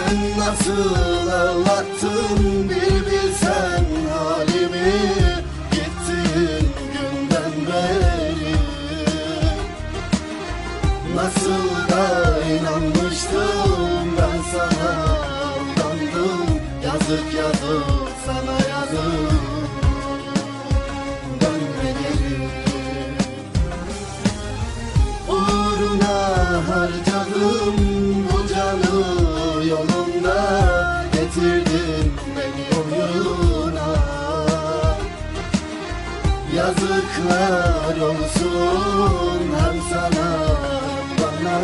Sen nasıl ağlattın bir bilsen halimi, gittiğin günden beri. Nasıl da inanmıştım ben sana, aldandım. Yazık yazık sana yazık, dönme geri. Uğruna harcadım bu canı, yolunda getirdin beni oyuna. Yazıklar olsun hem sana hem bana,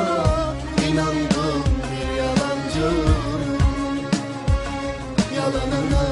inandım bir yalancının yalanına.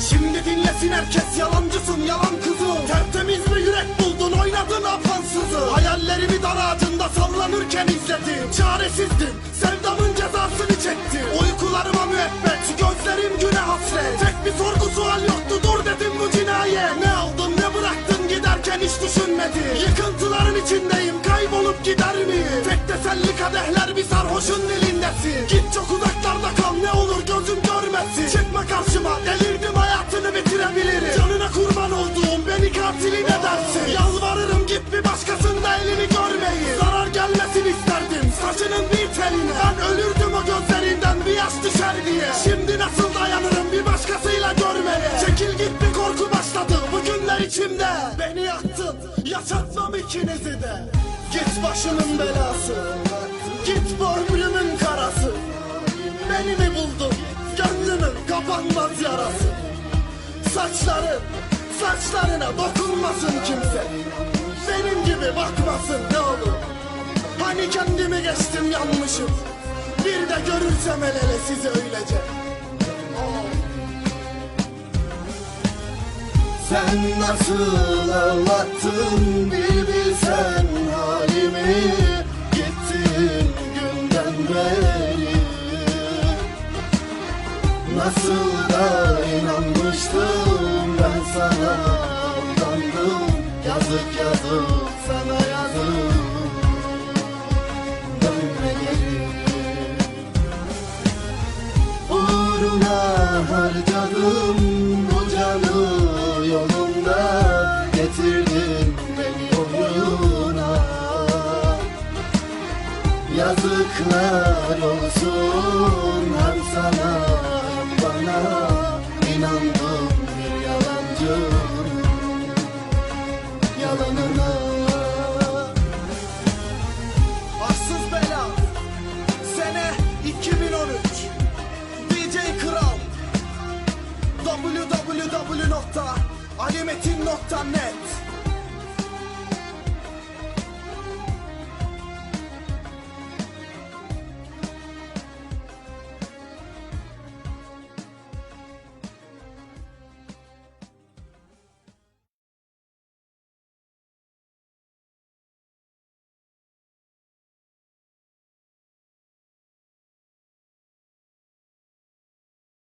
Şimdi dinlesin herkes, yalancısın yalan kızı. Tertemiz bir yürek buldun, oynadın apansızı. Hayallerimi dar ağacında sallanırken izledim. Çaresizdim, sevdamın cezasını çektim. Uykularıma müebbet, gözlerim güne hasret. Tek bir sorgu sual yoktu, dur dedim bu cinayet. Ne aldın ne bıraktın giderken hiç düşünmedim. Yıkıntıların içindeyim, kaybolup gider miyim? Tek teselli kadehler bir sarhoşun dilindesin. Git çok uzaklarda kal, ne olur gözüm görmesin. Çıkma karşıma, delirdim, hayatını bitirebilirim. Canına kurban olduğum beni katil edersin. Yalvarırım git, bir başkasında elini görmeyin. Zarar gelmesin isterdim saçının bir teline. Ben ölürdüm o gözlerinden bir yaş düşer diye. Şimdi nasıl dayanırım bir başkasıyla görmeye? Çekil git, bir korku başladı bu günler içimde. Beni yaktın, yaşatmam ikinizi de. Git başımın belası, git bu ömrümün karası. Beni mi buldun, gönlümün kapanmaz yarası. Saçlarına dokunmasın kimse. Benim gibi bakmasın ne olur. Hani kendimi geçtim yanmışım. Bir de görürsem el ele sizi öylece. Sen nasıl ağlattın bir bilsen halimi, gittiğin günden beri. Nasıl da inanmıştım ben sana, aldandım. Yazık yazık sana yazık, dönme geri. Uğruna harcadım bu canı, yolunda getirdin beni oyuna. Yazıklar olsun hem sana hem bana, inandım bir yalancının yalanına. Arsız bela, sene 2013. DJ Kral, www.alimetin.net.